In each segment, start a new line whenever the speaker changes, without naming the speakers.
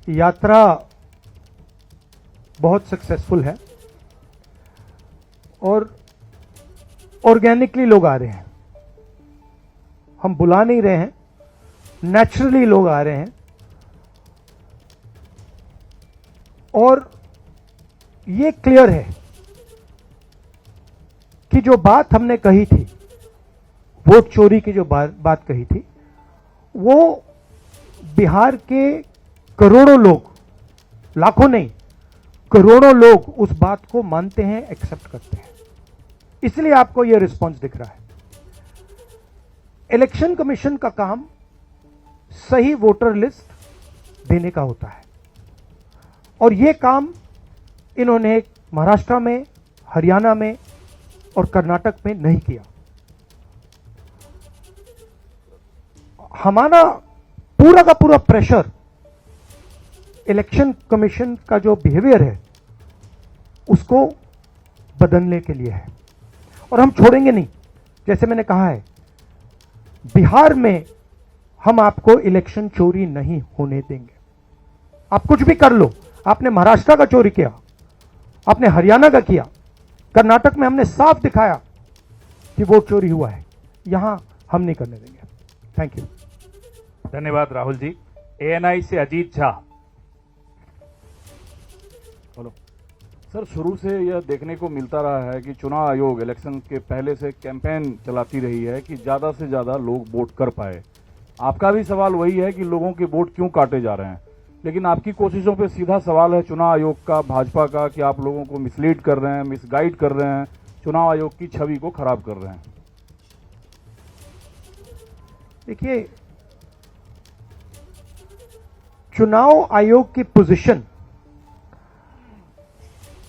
यात्रा बहुत सक्सेसफुल है और ऑर्गेनिकली लोग आ रहे हैं, हम बुला नहीं रहे हैं, नेचुरली लोग आ रहे हैं। और ये क्लियर है कि जो बात हमने कही थी, वोट चोरी की जो बात कही थी, वो बिहार के करोड़ों लोग, लाखों नहीं करोड़ों लोग उस बात को मानते हैं, एक्सेप्ट करते हैं, इसलिए आपको यह रिस्पॉन्स दिख रहा है। इलेक्शन कमीशन का काम सही वोटर लिस्ट देने का होता है और यह काम इन्होंने महाराष्ट्र में, हरियाणा में और कर्नाटक में नहीं किया। हमारा पूरा का पूरा प्रेशर इलेक्शन कमीशन का जो बिहेवियर है उसको बदलने के लिए है और हम छोड़ेंगे नहीं। जैसे मैंने कहा है, बिहार में हम आपको इलेक्शन चोरी नहीं होने देंगे। आप कुछ भी कर लो, आपने महाराष्ट्र का चोरी किया, आपने हरियाणा का किया, कर्नाटक में हमने साफ दिखाया कि वोट चोरी हुआ है, यहां हम नहीं करने देंगे। Thank you.
धन्यवाद राहुल जी। एएनआई से अजीत झा।
हेलो सर, शुरू से यह देखने को मिलता रहा है कि चुनाव आयोग इलेक्शन के पहले से कैंपेन चलाती रही है कि ज्यादा से ज्यादा लोग वोट कर पाए। आपका भी सवाल वही है कि लोगों के वोट क्यों काटे जा रहे हैं, लेकिन आपकी कोशिशों पे सीधा सवाल है चुनाव आयोग का, भाजपा का, कि आप लोगों को मिसलीड कर रहे हैं, मिसगाइड कर रहे हैं, चुनाव आयोग की छवि को खराब कर रहे हैं।
देखिए, चुनाव आयोग की पोजीशन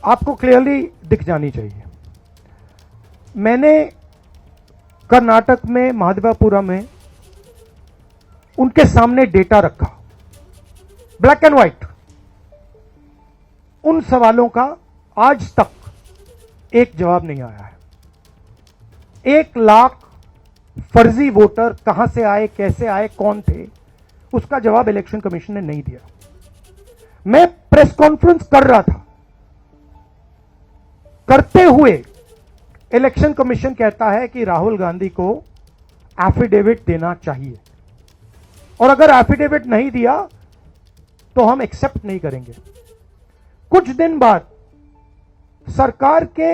आपको क्लियरली दिख जानी चाहिए। मैंने कर्नाटक में, महादेवपुरा में उनके सामने डेटा रखा, ब्लैक एंड व्हाइट। उन सवालों का आज तक एक जवाब नहीं आया है। 1 लाख फर्जी वोटर कहां से आए, कैसे आए, कौन थे, उसका जवाब इलेक्शन कमीशन ने नहीं दिया। मैं प्रेस कॉन्फ्रेंस कर रहा था, करते हुए इलेक्शन कमीशन कहता है कि राहुल गांधी को एफिडेविट देना चाहिए और अगर एफिडेविट नहीं दिया तो हम एक्सेप्ट नहीं करेंगे। कुछ दिन बाद सरकार के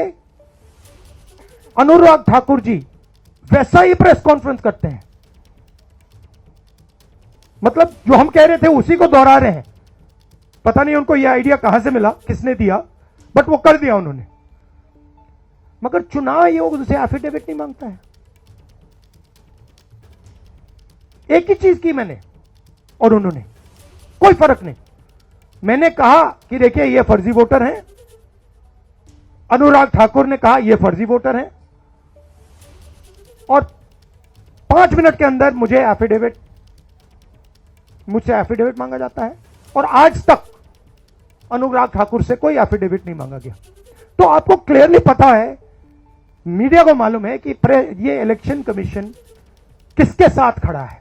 अनुराग ठाकुर जी वैसा ही प्रेस कॉन्फ्रेंस करते हैं, मतलब जो हम कह रहे थे उसी को दोहरा रहे हैं। पता नहीं उनको यह आइडिया कहां से मिला, किसने दिया, बट वो कर दिया उन्होंने। मगर चुनाव आयोग उनसे एफिडेविट नहीं मांगता है। एक ही चीज की मैंने और उन्होंने, कोई फर्क नहीं। मैंने कहा कि देखिए ये फर्जी वोटर हैं, अनुराग ठाकुर ने कहा ये फर्जी वोटर हैं, और 5 मिनट के अंदर मुझसे एफिडेविट मांगा जाता है और आज तक अनुराग ठाकुर से कोई एफिडेविट नहीं मांगा गया। तो आपको क्लियरली पता है, मीडिया को मालूम है कि ये इलेक्शन कमीशन किसके साथ खड़ा है।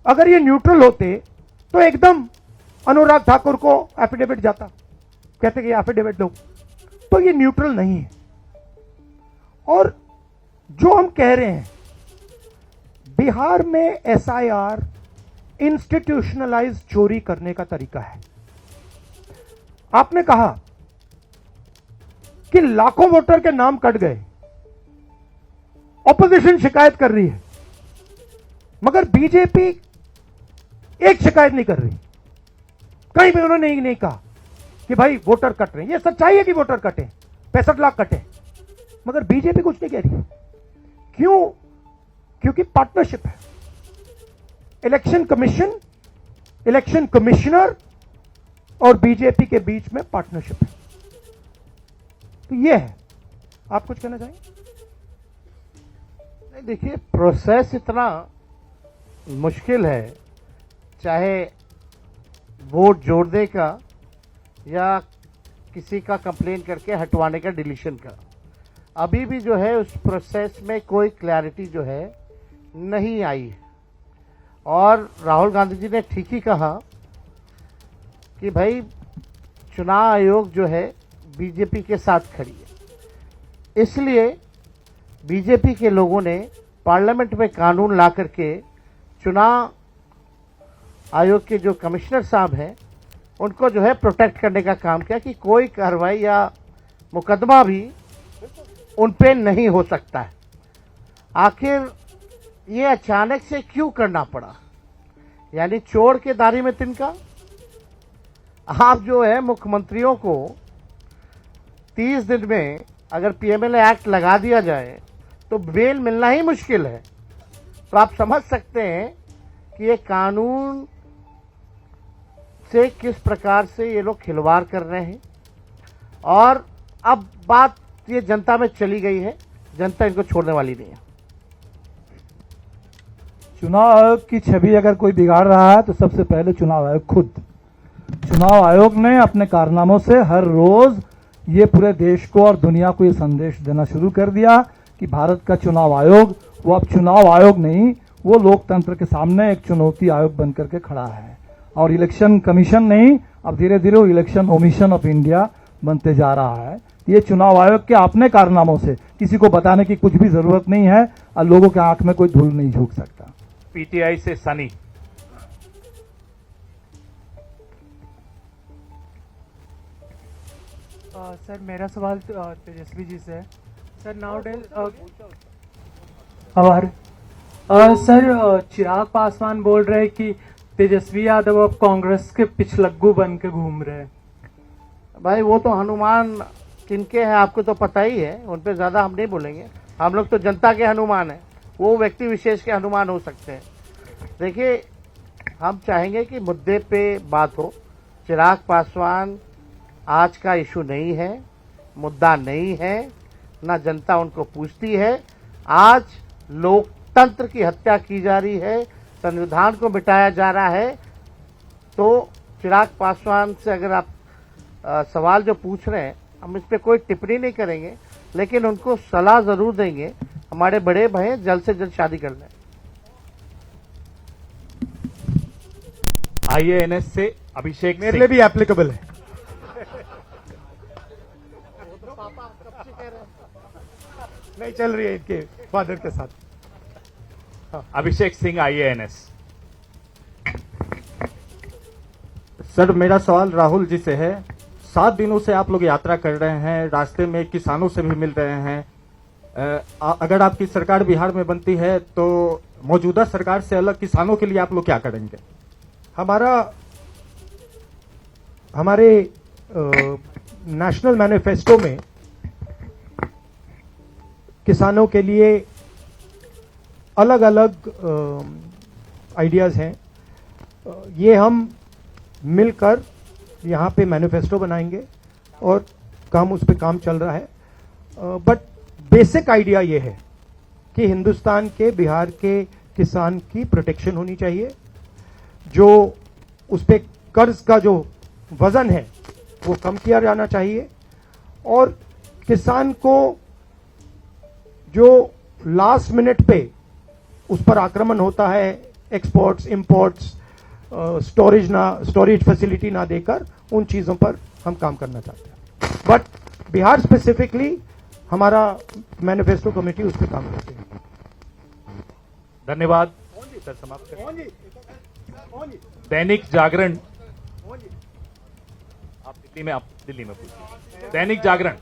अगर ये न्यूट्रल होते तो एकदम अनुराग ठाकुर को एफिडेविट जाता, कहते कि एफिडेविट दो। तो ये न्यूट्रल नहीं है। और जो हम कह रहे हैं, बिहार में एसआईआर इंस्टीट्यूशनलाइज चोरी करने का तरीका है। आपने कहा कि लाखों वोटर के नाम कट गए, ऑपोजिशन शिकायत कर रही है, मगर बीजेपी एक शिकायत नहीं कर रही। कहीं भी उन्होंने नहीं कहा कि भाई वोटर कट रहे हैं। यह सच्चाई है कि वोटर कटे, 65 लाख कटे, मगर बीजेपी कुछ नहीं कह रही। क्यों? क्योंकि पार्टनरशिप है। इलेक्शन कमीशन, इलेक्शन कमिश्नर और बीजेपी के बीच में पार्टनरशिप है। तो यह है। आप कुछ कहना चाहेंगे?
नहीं, देखिए, प्रोसेस इतना मुश्किल है, चाहे वोट जोड़ने का या किसी का कंप्लेन करके हटवाने का, डिलीशन का। अभी भी जो है उस प्रोसेस में कोई क्लैरिटी जो है नहीं आई है। और राहुल गांधी जी ने ठीक ही कहा कि भाई चुनाव आयोग जो है बीजेपी के साथ खड़ी है, इसलिए बीजेपी के लोगों ने पार्लियामेंट में कानून ला करके चुनाव आयोग के जो कमिश्नर साहब हैं उनको जो है प्रोटेक्ट करने का काम किया कि कोई कार्रवाई या मुकदमा भी उन पे नहीं हो सकता है। आखिर ये अचानक से क्यों करना पड़ा, यानी चोर के दाढ़ी में तिनका। आप जो है मुख्यमंत्रियों को 30 दिन में अगर पीएमएलए एक्ट लगा दिया जाए तो बेल मिलना ही मुश्किल है। तो आप समझ सकते हैं कि ये कानून से किस प्रकार से ये लोग खिलवाड़ कर रहे हैं। और अब बात ये जनता में चली गई है, जनता इनको छोड़ने वाली नहीं है।
चुनाव आयोग की छवि अगर कोई बिगाड़ रहा है तो सबसे पहले चुनाव आयोग खुद। चुनाव आयोग ने अपने कारनामों से हर रोज ये पूरे देश को और दुनिया को ये संदेश देना शुरू कर दिया कि भारत का चुनाव आयोग वो अब चुनाव आयोग नहीं, वो लोकतंत्र के सामने एक चुनौती आयोग बनकर के खड़ा है। और इलेक्शन कमीशन नहीं, अब धीरे धीरे वो इलेक्शन ओमिशन ऑफ इंडिया बनते जा रहा है। ये चुनाव आयोग के अपने कारनामों से किसी को बताने की कुछ भी जरूरत नहीं है और लोगों के आंख में कोई धूल नहीं झोंक सकता।
पीटीआई से सनी।
सर मेरा सवाल तेजस्वी जी से है। Sir nowadays sir Chirag Paswan बोल रहे हैं कि तेजस्वी यादव अब कांग्रेस के पिछलग्गू बन के घूम रहे हैं।
भाई वो तो हनुमान किनके हैं आपको तो पता ही है, उन पर ज्यादा हम नहीं बोलेंगे। हम लोग तो जनता के हनुमान हैं, वो व्यक्ति विशेष के हनुमान हो सकते हैं। देखिए, हम चाहेंगे कि मुद्दे पे बात हो। चिराग पासवान आज का इशू नहीं है, मुद्दा नहीं है, ना जनता उनको पूछती है। आज लोकतंत्र की हत्या की जा रही है, संविधान को मिटाया जा रहा है। तो चिराग पासवान से अगर आप सवाल जो पूछ रहे हैं, हम इस पे कोई टिप्पणी नहीं करेंगे, लेकिन उनको सलाह जरूर देंगे। हमारे बड़े भाई जल्द से जल्द शादी कर लें।
आईएएनएस से अभिषेक
मेरे
सिंह।
लिए भी एप्लीकेबल है। नहीं चल रही है इनके फादर के साथ।
अभिषेक सिंह आईएएनएस।
सर मेरा सवाल राहुल जी से है। 7 दिनों से आप लोग यात्रा कर रहे हैं, रास्ते में किसानों से भी मिल रहे हैं। अगर आपकी सरकार बिहार में बनती है तो मौजूदा सरकार से अलग किसानों के लिए आप लोग क्या करेंगे?
हमारे नेशनल मैनिफेस्टो में किसानों के लिए अलग अलग आइडियाज हैं। ये हम मिलकर यहाँ पे मैनिफेस्टो बनाएंगे और उस पे काम चल रहा है। बट बेसिक आइडिया ये है कि हिंदुस्तान के बिहार के किसान की प्रोटेक्शन होनी चाहिए। जो उस पे कर्ज का जो वजन है वो कम किया जाना चाहिए। और किसान को जो लास्ट मिनट पे उस पर आक्रमण होता है, एक्सपोर्ट्स इंपोर्ट्स स्टोरेज फैसिलिटी ना देकर, उन चीजों पर हम काम करना चाहते हैं। बट बिहार स्पेसिफिकली हमारा मैनिफेस्टो कमेटी उस पर काम करती है।
धन्यवाद। सर समाप्त करें। दैनिक जागरण। आप दिल्ली में पूछिए। दैनिक जागरण।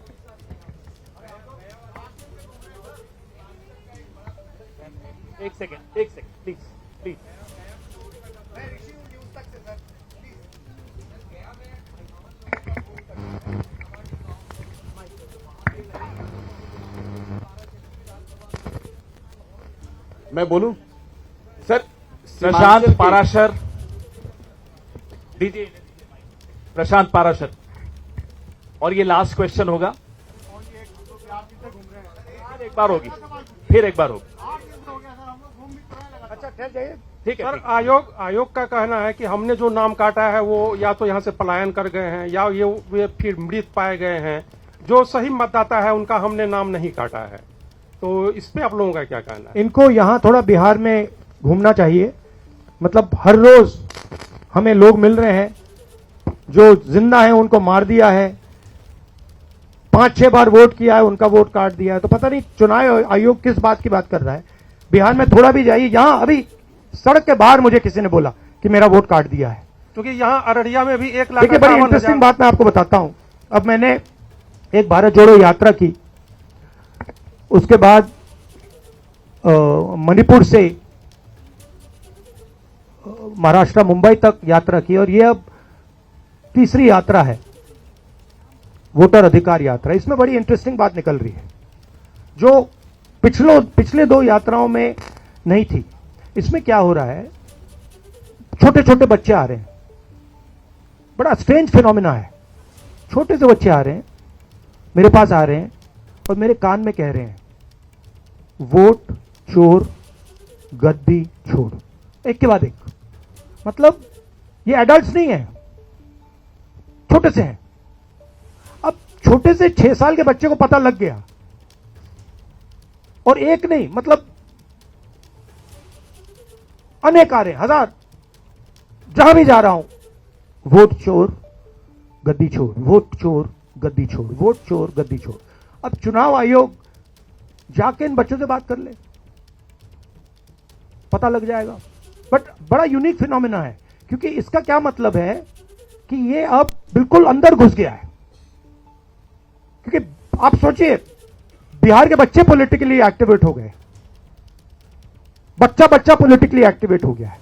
एक सेकेंड प्लीज प्लीज।
मैं बोलूं सर?
प्रशांत पाराशर दीजिए। प्रशांत पाराशर। और ये लास्ट क्वेश्चन होगा। एक बार होगी, फिर एक बार होगी।
अच्छा ठहर जाइए।
ठीक है।
सर आयोग का कहना है कि हमने जो नाम काटा है वो या तो यहाँ से पलायन कर गए हैं या ये फिर मृत पाए गए हैं। जो सही मतदाता है उनका हमने नाम नहीं काटा है। तो इस पे आप लोगों का क्या कहना है?
इनको यहाँ थोड़ा बिहार में घूमना चाहिए। मतलब हर रोज हमें लोग मिल रहे हैं जो जिंदा है उनको मार दिया है, 5-6 बार वोट किया है उनका वोट काट दिया है। तो पता नहीं चुनाव आयोग किस बात की बात कर रहा है। बिहार में थोड़ा भी जाइए, यहां अभी सड़क के बाहर मुझे किसी ने बोला कि मेरा वोट काट दिया है।
क्योंकि यहाँ अररिया में भी 1 लाख
देखिए, बड़ी इंटरेस्टिंग बात मैं आपको बताता हूं। अब मैंने एक भारत जोड़ो यात्रा की, उसके बाद मणिपुर से महाराष्ट्र मुंबई तक यात्रा की, और ये अब तीसरी यात्रा है, वोटर अधिकार यात्रा। इसमें बड़ी इंटरेस्टिंग बात निकल रही है जो पिछले 2 यात्राओं में नहीं थी। इसमें क्या हो रहा है, छोटे छोटे बच्चे आ रहे हैं, बड़ा स्ट्रेंज फिनोमिना है। छोटे से बच्चे आ रहे हैं, मेरे पास आ रहे हैं और मेरे कान में कह रहे हैं, वोट चोर गद्दी छोड़, एक के बाद एक। मतलब ये एडल्ट्स नहीं है, छोटे से हैं। अब छोटे से 6 साल के बच्चे को पता लग गया, और एक नहीं, मतलब अनेक आ रहे हैं, हजार। जहां भी जा रहा हूं, वोट चोर गद्दी छोड़, वोट चोर गद्दी छोड़, वोट चोर गद्दी छोड़। अब चुनाव आयोग जाके इन बच्चों से बात कर ले, पता लग जाएगा। बट बड़ा यूनिक फिनोमिना है, क्योंकि इसका क्या मतलब है कि ये अब बिल्कुल अंदर घुस गया है। क्योंकि आप सोचिए, बिहार के बच्चे पॉलिटिकली एक्टिवेट हो गए, बच्चा पॉलिटिकली एक्टिवेट हो गया है।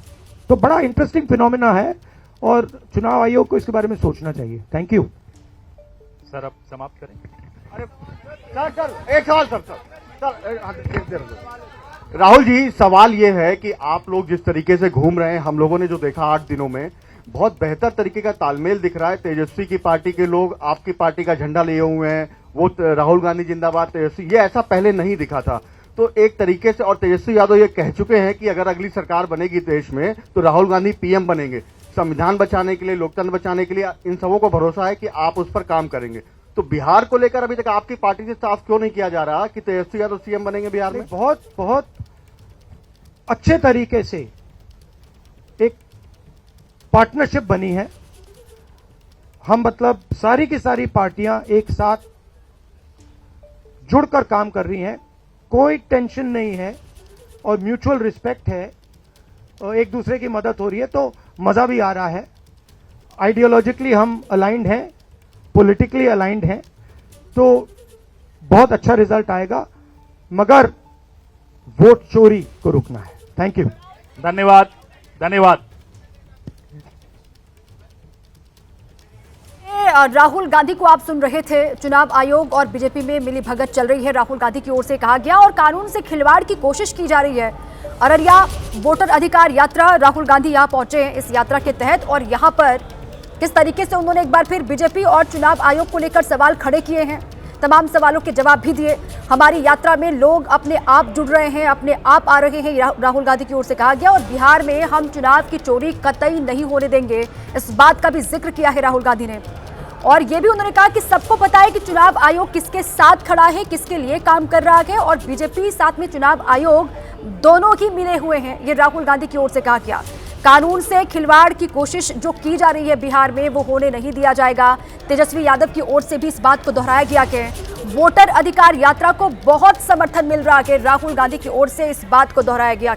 तो बड़ा इंटरेस्टिंग फिनोमिना है और चुनाव आयोग को इसके बारे में सोचना चाहिए। थैंक यू
सर, अब समाप्त करें।
चल एक सवाल सर राहुल जी, सवाल ये है कि आप लोग जिस तरीके से घूम रहे हैं, हम लोगों ने जो देखा 8 दिनों में, बहुत बेहतर तरीके का तालमेल दिख रहा है। तेजस्वी की पार्टी के लोग आपकी पार्टी का झंडा लिए हुए हैं, वो राहुल गांधी जिंदाबाद तेजस्वी, ये ऐसा पहले नहीं दिखा था। तो एक तरीके से, और तेजस्वी यादव ये कह चुके हैं कि अगर अगली सरकार बनेगी देश में तो राहुल गांधी पीएम बनेंगे। संविधान बचाने के लिए, लोकतंत्र बचाने के लिए इन सबों को भरोसा है कि आप उस पर काम करेंगे। तो बिहार को लेकर अभी तक आपकी पार्टी से साफ क्यों नहीं किया जा रहा कि तेजस्वी यादव सीएम बनेंगे बिहार में?
बहुत अच्छे तरीके से एक पार्टनरशिप बनी है। हम मतलब सारी की सारी पार्टियां एक साथ जुड़कर काम कर रही हैं, कोई टेंशन नहीं है और म्यूचुअल रिस्पेक्ट है और एक दूसरे की मदद हो रही है, तो मजा भी आ रहा है। आइडियोलॉजिकली हम अलाइंड हैं, पॉलिटिकली अलाइंड हैं, तो बहुत अच्छा रिजल्ट आएगा, मगर वोट चोरी को रुकना है। थैंक यू,
धन्यवाद, धन्यवाद।
राहुल गांधी को आप सुन रहे थे। चुनाव आयोग और बीजेपी में मिली भगत चल रही है, राहुल गांधी की ओर से कहा गया, और कानून से खिलवाड़ की कोशिश की जा रही है। अररिया वोटर अधिकार यात्रा, राहुल गांधी यहां पहुंचे हैं इस यात्रा के तहत, और यहां पर किस तरीके से उन्होंने एक बार फिर बीजेपी और चुनाव आयोग को लेकर सवाल खड़े किए हैं, तमाम सवालों के जवाब भी दिए। हमारी यात्रा में लोग अपने आप जुड़ रहे हैं, अपने आप आ रहे हैं, राहुल गांधी की ओर से कहा गया, और बिहार में हम चुनाव की चोरी कतई नहीं होने देंगे, इस बात का भी जिक्र किया है राहुल गांधी ने। और यह भी उन्होंने कहा कि सबको पता है कि चुनाव आयोग किसके साथ खड़ा है, किसके लिए काम कर रहा है, और बीजेपी साथ में चुनाव आयोग दोनों ही मिले हुए हैं, ये राहुल गांधी की ओर से कहा गया। कानून से खिलवाड़ की कोशिश जो की जा रही है बिहार में, वो होने नहीं दिया जाएगा। तेजस्वी यादव की ओर से भी इस बात को दोहराया गया कि वोटर अधिकार यात्रा को बहुत समर्थन मिल रहा है, राहुल गांधी की ओर से इस बात को दोहराया गया।